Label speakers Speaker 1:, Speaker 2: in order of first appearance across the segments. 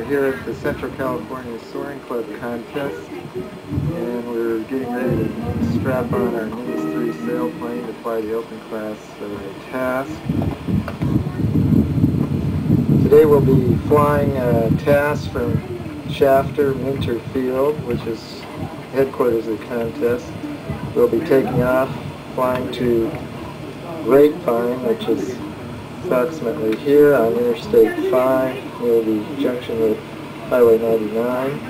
Speaker 1: We're here at the Central California Soaring Club contest, and we're getting ready to strap on our Minis 3 sailplane to fly the open class task. Today we'll be flying a task from Shafter Minter Field, which is headquarters of the contest. We'll be taking off, flying to Grapevine, which is approximately here on Interstate 5, near the junction with Highway 99.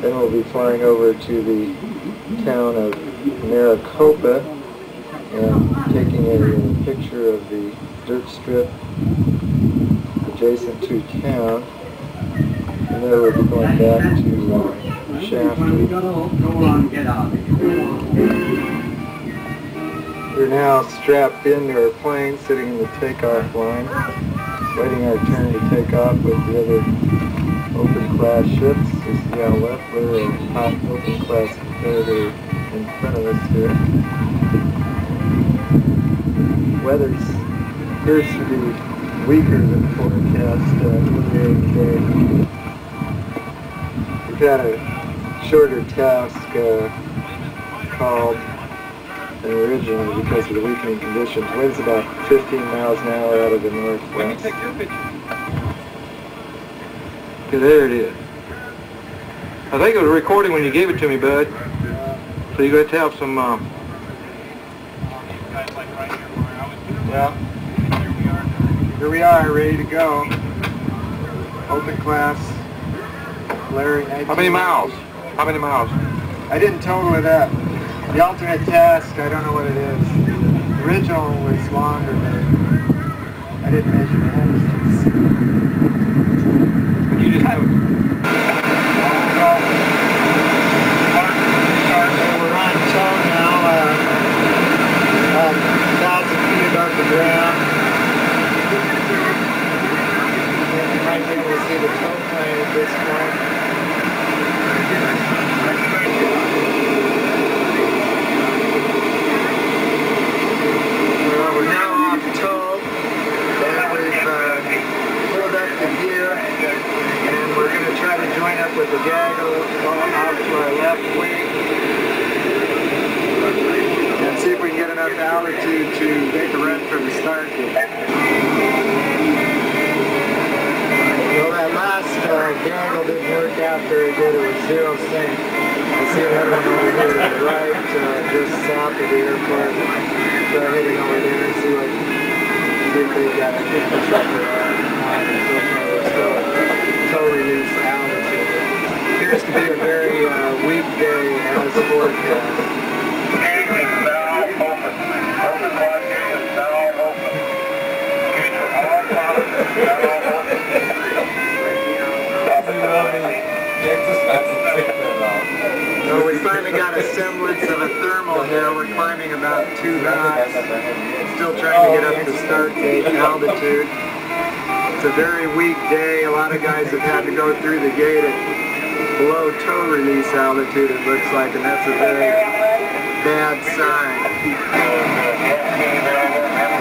Speaker 1: Then we'll be flying over to the town of Maricopa and taking a picture of the dirt strip adjacent to town. And then we'll be going back to Shafter. We're now strapped into our plane, sitting in the takeoff line, waiting our turn to take off with the other open class ships. You see Al Leffler, a hot open class competitor in front of us here. Weather appears to be weaker than forecast earlier today. We've had a shorter task called originally because of the weakening conditions. Wind's about 15 miles an hour out of the northwest.
Speaker 2: Let me take your picture.
Speaker 1: Okay, there it is. I think it was recording when you gave it to me, bud. So you got to have some. Yeah. Here we are, ready to go. Open class. Larry.
Speaker 2: How many miles? How many miles?
Speaker 1: I didn't total it up. The alternate task, I don't know what it is. The original was longer, but I didn't measure the distance.
Speaker 2: But you just have it.
Speaker 1: We're on tow now, 1,000 feet above the ground. And you might be able to see the tow plane at this point. With the gaggle off to our left wing and see if we can get enough altitude to make a run from the start gate. Well, that last gaggle didn't work out very good. It was zero sync. I see another one over here to the right, just south of the airport. Try heading over there and see if they've got an infrastructure on it. We're still tow release altitude. Appears to be a very weak day as forecast. So we finally got a semblance of a thermal here. We're climbing about 2 knots. Still trying to get up to start gate altitude. It's a very weak day. A lot of guys have had to go through the gate at below tow release altitude, it looks like, and that's a very bad sign.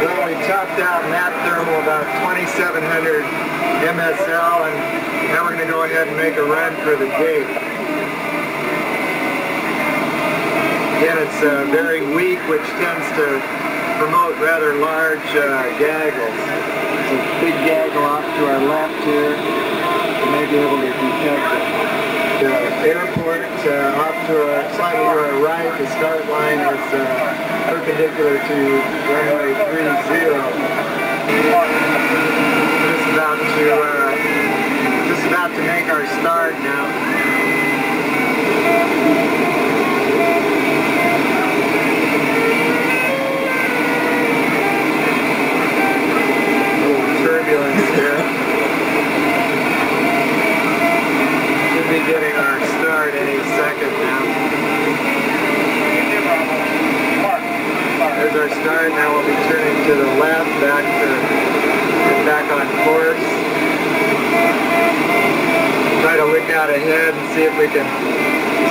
Speaker 1: Well, we topped out in that thermal about 2,700 MSL, and now we're going to go ahead and make a run for the gate. Again, it's very weak, which tends to promote rather large gaggles. There's a big gaggle off to our left here. You may be able to detect it. The airport off to our, slightly to our right, the start line is perpendicular to runway 30. Just about to make our start now. A little turbulence here. Be getting our start any second now. There's our start. Now we'll be turning to the left, get back on course. Try to look out ahead and see if we can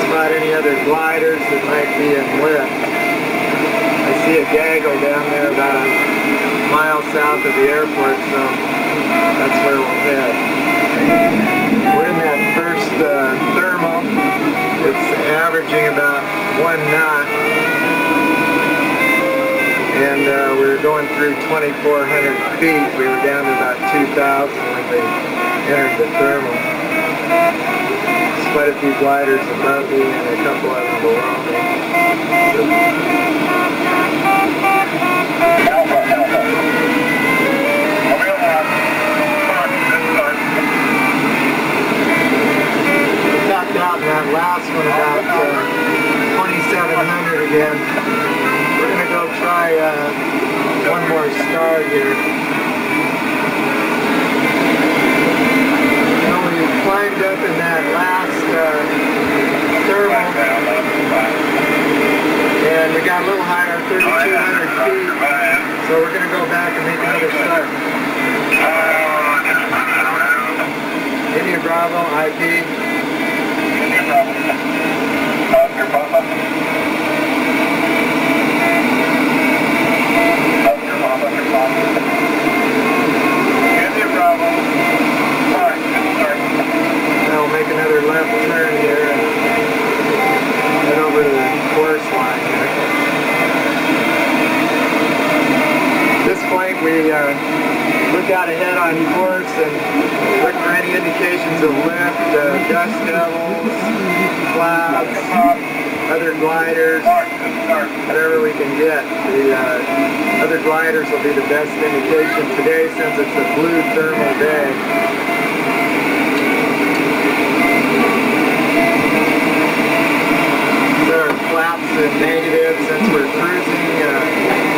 Speaker 1: spot any other gliders that might be in lift. I see a gaggle down there about a mile south of the airport, so that's where we'll head. We're going through 2,400 feet. We were down to about 2,000 when they entered the thermal. There's quite a few gliders above me and a couple of them below me. We topped out in that last one about 2,700 again. We're going to go try one more star here. So we climbed up in that last thermal, and we got a little higher, 3,200 feet. So we're going to go back and make another start. India Bravo, IP. India Bravo. Oscar Papa. Oscar Papa, Oscar Papa. India Bravo. Alright, start. Now we'll make another left turn here and head over to the course line here. This point we look out ahead on course and look for any indications of lift, dust devils, clouds, other gliders, whatever we can get. The other gliders will be the best indication today since it's a blue thermal day. There are flaps and negatives since we're cruising.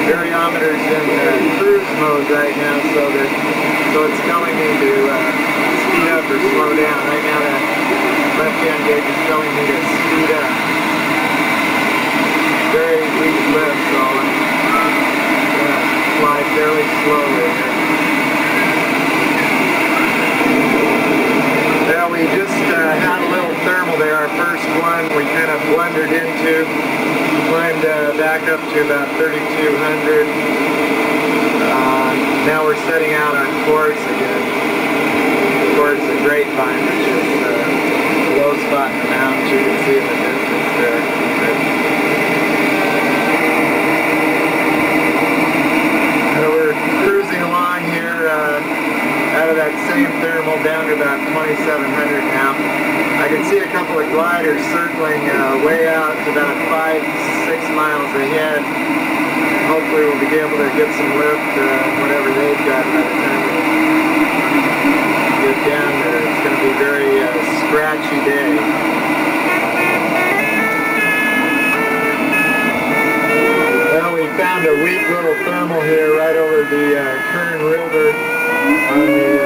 Speaker 1: Variometers in cruise mode right now, so it's telling me to speed up or slow down. Right now that left-hand gauge is telling me to speed up. Very weak lift, so I'm going to fly fairly slowly here. Well, we just had a little thermal there, our first one we kind of blundered into. Climbed back up to about 3,200. Now we're setting out on course again towards the Grapevine, which is a low spot in the mountains. You can see in the distance there. So we're cruising along here out of that same thermal down to about 2,700 now. I can see a couple of gliders circling way out to about 5-6 miles ahead. Hopefully we'll be able to get some lift, whatever they've got by the time we get down there. It's going to be a very scratchy day. Well, we found a weak little thermal here right over the Kern River on the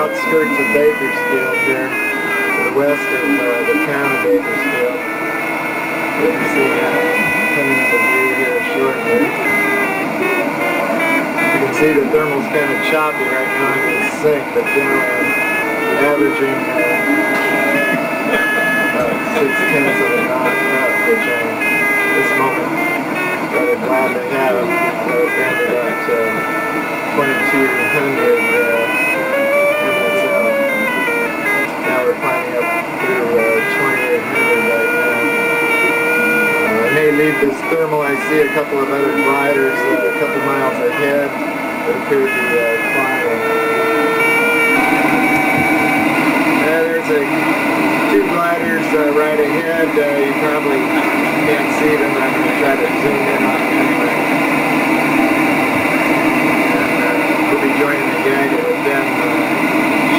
Speaker 1: outskirts of Bakersfield there. To the west of the town of Bakersfield. You can see coming into view here shortly. You can see the thermal's kind of choppy right now in the sink, but generally I'm averaging about 6/10 of a knot up, which I'm at this moment rather glad to have. So it's down to about 2,200 Now we're climbing up through 2,800 right now. I may leave this thermal. I see a couple of other gliders a couple miles ahead that appear to be climbing. There's two gliders right ahead. You probably can't see them. I'm going to try to zoom in on them anyway. And we'll be joining the gaggle with them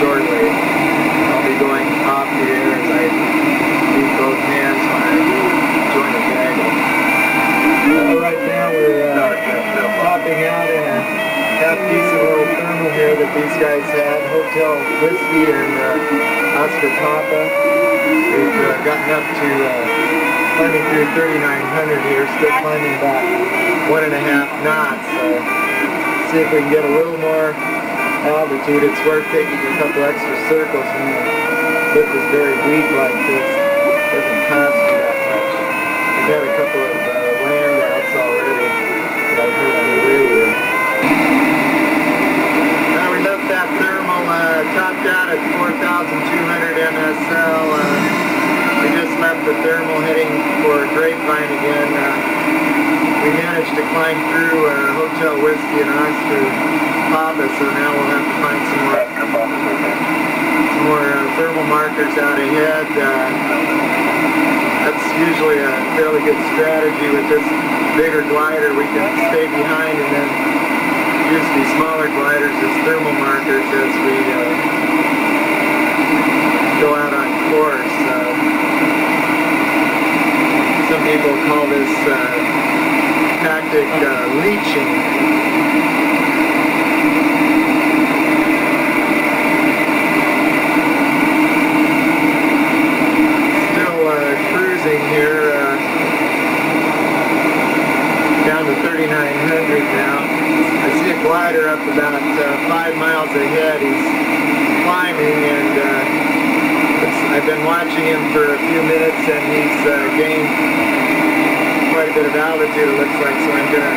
Speaker 1: shortly. I'll be going off the air as I use both hands when I join the gaggle. Right now we're popping out in a half-decent little thermal here that these guys had, Hotel Whiskey and Oscar Papa. We've gotten up to climbing through 3,900 here, still climbing about 1.5 knots. See if we can get a little more altitude. It's worth taking a couple extra circles when the lift is very weak like this. It doesn't cost you that much. We've had a couple of land outs already that I've heard on the radio. Now we left that thermal topped out at 4,200 MSL. We just left the thermal heading for Grapevine again. we managed to climb through Hotel Whiskey and Oscar Papa, so now we'll have to find some more thermal markers out ahead. That's usually a fairly good strategy with this bigger glider. We can stay behind and then use these smaller gliders as thermal markers as we go out on course. Some people call this tactic leeching. Here down to 3,900 now. I see a glider up about 5 miles ahead. He's climbing, and I've been watching him for a few minutes, and he's gained quite a bit of altitude, it looks like, so I'm going to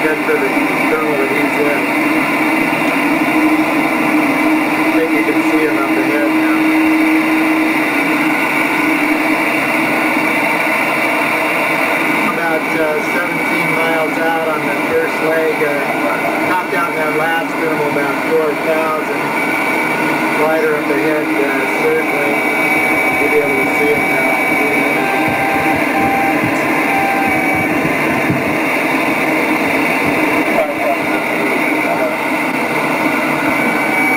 Speaker 1: head for the thermal that he's in. I think you can see him up ahead now. About 17 miles out on the first leg, topped out in that last thermal about 4,000. Glider up ahead, certainly you'll be able to see it now.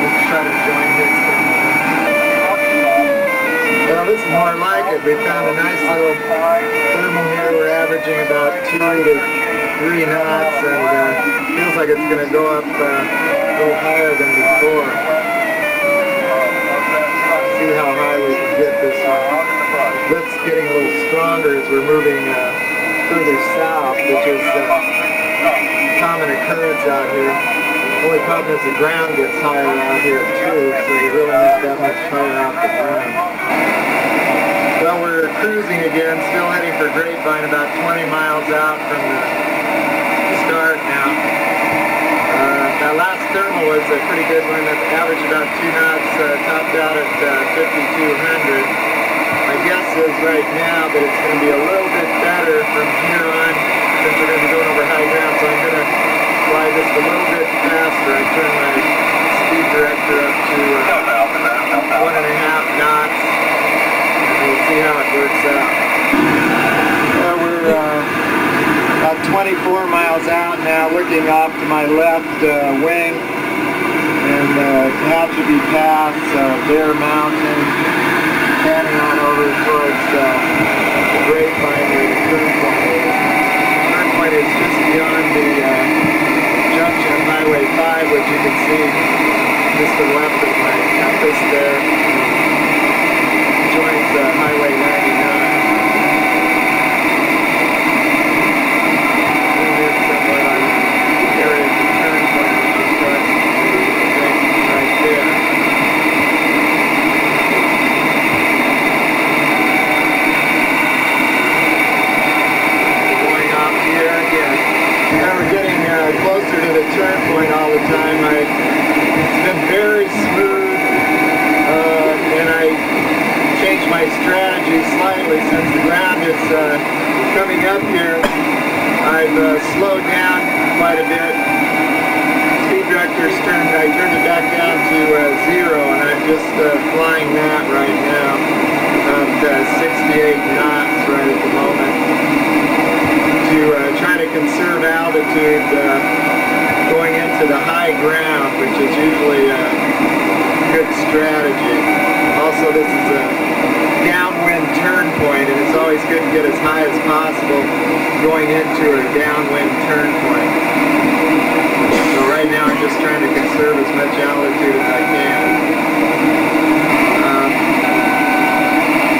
Speaker 1: Let's try to join his thermal. Well, this is more like it. We found a nice little thermal here. We're averaging about 2 to 3 knots, and feels like it's going to go up a little higher than before. See how high we can get this one. Lift's getting a little stronger as we're moving further south, which is common occurrence out here. The only problem is the ground gets higher out here too, so you really not that much higher off the ground. Well, we're cruising again, still heading for Grapevine, about 20 miles out from the start now. That last thermal was a pretty good one. That averaged about 2 knots, topped out at 5,200. My guess is right now that it's going to be a little bit better from here on, since we're going to be going over high ground, so I'm going to fly just a little bit faster. I turn my speed director up to 1.5 knots. We'll see how it works out. We're about 24 miles out now, looking off to my left wing, and Tehachapi Pass, Bear Mountain, panning on over towards the Grapevine where the turn point is. The turn point is just beyond the junction of Highway 5, which you can see just to the left of my compass there. Joins Highway 99. And it's somewhere on the area of the turn point, which starts right there. Going off here again. Now we're getting closer to the turn point all the time. It's been very smooth, and I changed my strategy slightly since the ground is coming up here. I've slowed down quite a bit. Speed director's turned, I turned it back down to 0, and I'm just flying that right now. About 68 knots right at the moment. To try to conserve altitude going into the high ground, which is usually a good strategy. Also, this is a downwind turn point, and it's always good to get as high as possible going into a downwind turn point. So right now I'm just trying to conserve as much altitude as I can.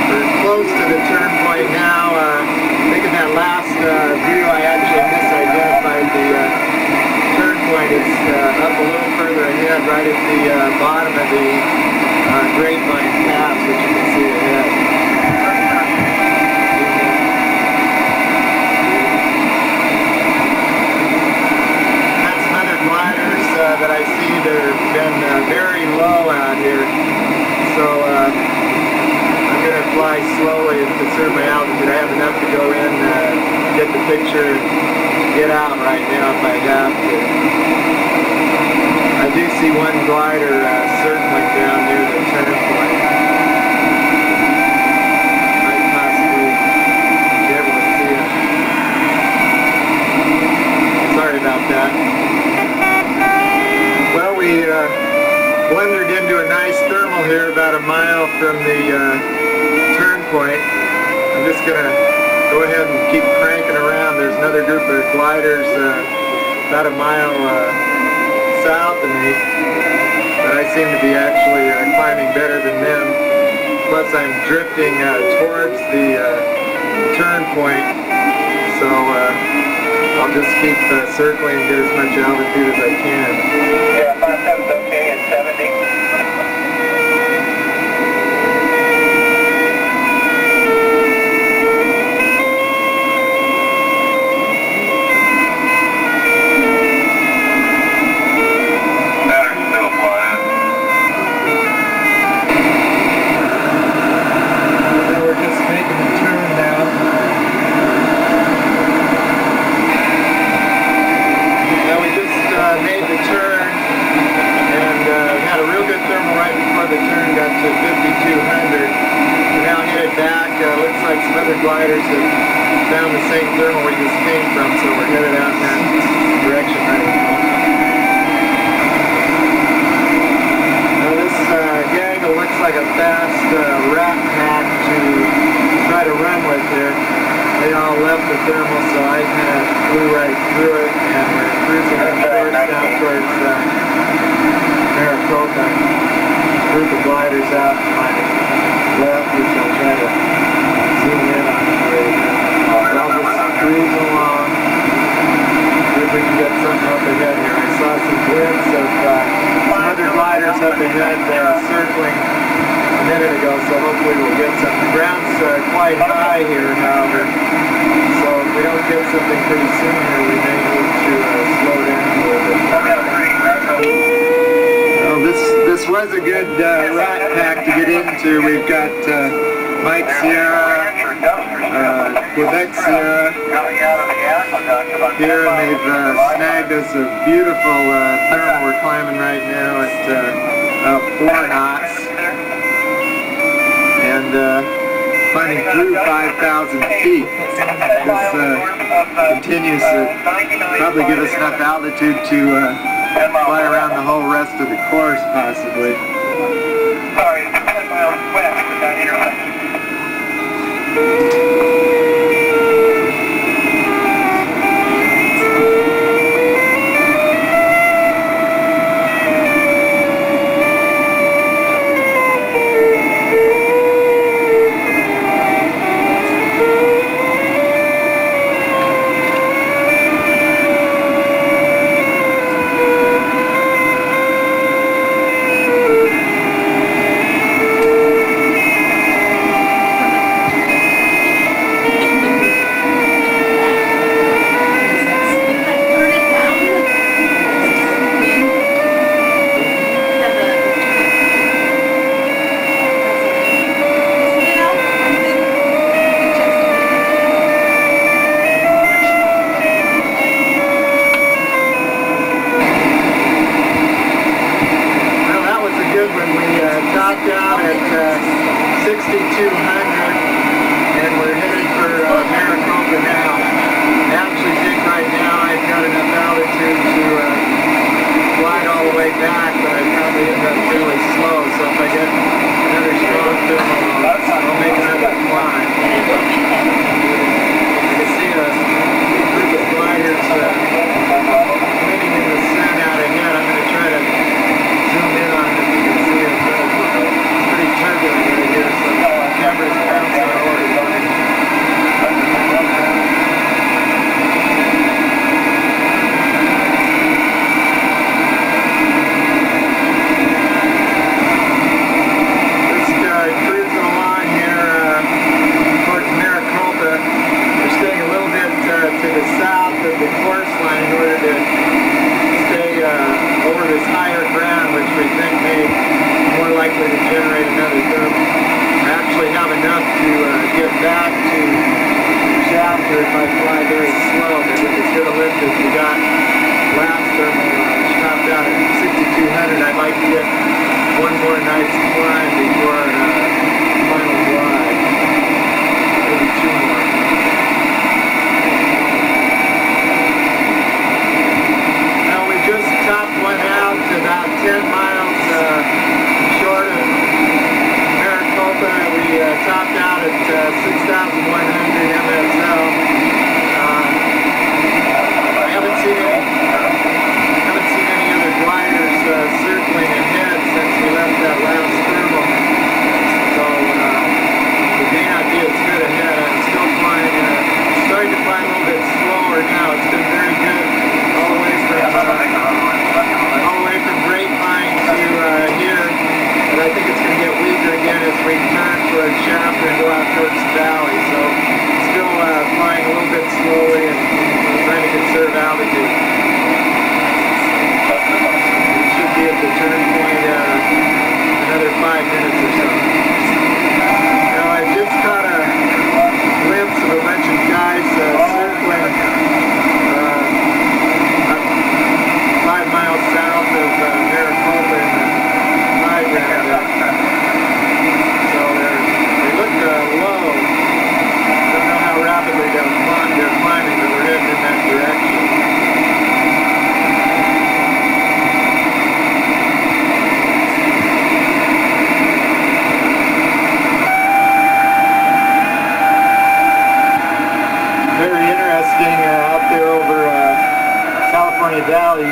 Speaker 1: We're close to the turn point now. I think in that last view I actually misidentified the turn point. It's up a little further ahead, right at the bottom of the Grapevine Pass, which you can see ahead. That's some other gliders that I see that have been very low out here. So I'm going to fly slowly and conserve my altitude. I have enough to go in, get the picture, get out right now if I have to. I do see one glider circling down near the turn point. Might possibly be able to see it. Sorry about that. Well, we blundered into a nice thermal here about a mile from the turn point. I'm just going to go ahead and keep cranking around. There's another group of gliders about a mile south of me, but I seem to be actually climbing better than them. Plus I'm drifting towards the turn point, so I'll just keep circling and get as much altitude as I can.
Speaker 3: Yeah, 57's okay at 70.
Speaker 1: Gliders have found the same thermal we just came from, so we're headed out in that direction right now. Now this gaggle looks like a fast rat pack to try to run with here. They all left the thermal, so I kind of flew right through it, and we're cruising on course down towards Maricopa. Group of gliders out to my left, which I'll try to zoom in on for you. I'll just cruise along. See if we can get something up ahead here. I saw some glimpses of some other gliders up ahead circling a minute ago, so hopefully we'll get something. The ground's quite high here, however, so if we don't get something pretty soon here, we may need to slow down a little bit. Well, this was a good rat pack to get into. We've got Mike Sierra, Quebec Sierra here, and they've snagged us a beautiful thermal. We're climbing right now at about 4 knots, and climbing through 5,000 feet. This continues to probably give us enough altitude to fly around the whole rest of the course, possibly.
Speaker 3: Sorry, 10 miles west of that intersection.
Speaker 1: Down at 6,200, and we're headed for Maricopa now. I actually think right now I've got enough altitude to glide all the way back, but I probably end up really slow, so if I get another strong thermal, I'll make another climb. You can see a group of gliders waiting in the sun out ahead. I'm going to try to zoom in on it if you can see it. Pretty turbulent right here, so the camera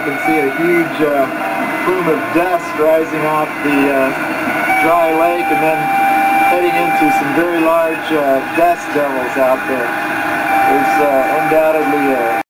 Speaker 1: can see a huge plume of dust rising off the dry lake and then heading into some very large dust devils out there. There's undoubtedly a